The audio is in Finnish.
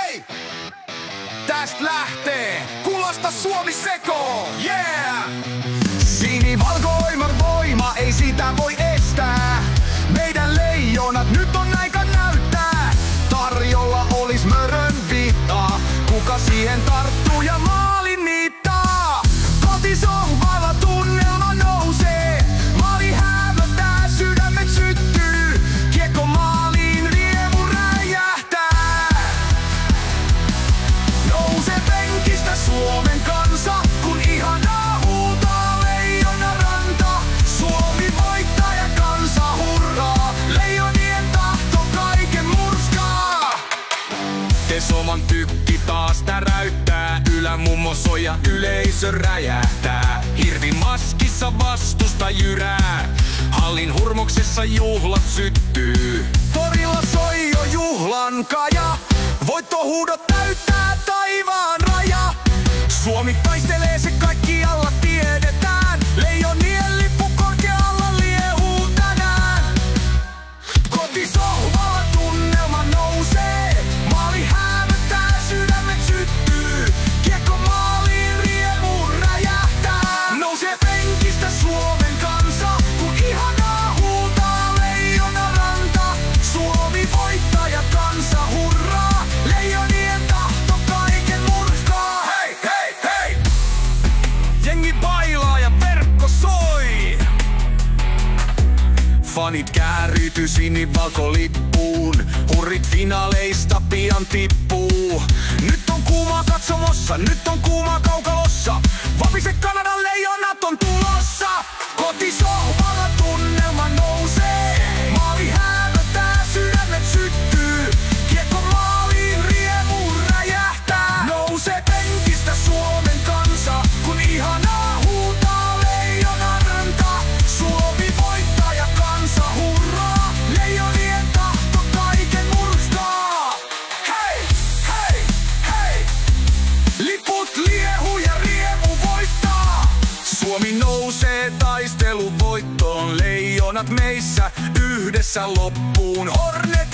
Hei! Tästä lähtee Kulosta Suomi sekoon, yeah! Sinivalkoinen voima, ei sitä voi estää. Meidän leijonat, nyt on aika näyttää. Tarjolla olis mörön viittaa. Kuka siihen tarttuu ja maalin niittaa? Kotisohvalla tunnelma nousee. Maali hämöttää, sydämet syttyy. Kiekko maaliin, riemu räjähtää. Nouse penkistä Suomen kansa, kun ihanaa huutaa Leijonaranta. Suomi voittaa ja kansa hurraa. Leijonien tahto kaiken murskaa. Tesoman tykki taas täräyttää. Ylämummo soi ja yleisö räjähtää. Hirvi maskissa vastusta jyrää. Hallin hurmoksessa juhlat syttyy. Torilla soi jo juhlan kaja. Voittohuudot täyttää taivaan raja. Suomi taistelee, se kaikkialla tiedetään. Leijonien lippu korkealla liehuu tänään. Kotisohvalla tunnelma nousee. Maali hämöttää, sydämet syttyy. Kiekko maaliin, riemu räjähtää. Nousee penkistä Suomen kansa, kun ihanaa huutaa Leijonaranta. Suomi voittaa ja kansa hurraa. Leijonien tahto kaiken murskaa. Hei, hei, hei! Jengi bailaa ja verkko soi. Fanit kääriyty sinivalkolippuun. Hurrit finaaleista pian tippuu. Nyt on kuumaa katsomossa, nyt on kuumaa kaukalossa. Vapise Kanadan leijonat on tulossa. Kotisohvalla tunnelma nousee. Maali hämöttää, sydämet syttyy. Kiekko maaliin, riemu räjähtää. Nouse penkistä Suomen kansa, kun ihanaa huutaa Leijonaranta. Suomi voittaa ja kansa hurraa. Leijonien tahto kaiken murskaa. Hei, hei, hei! Liput liehuu ja riemu voittaa. Suomi nousee taistelun voittoon. Leijonat meissä yhdessä loppuun. Hornet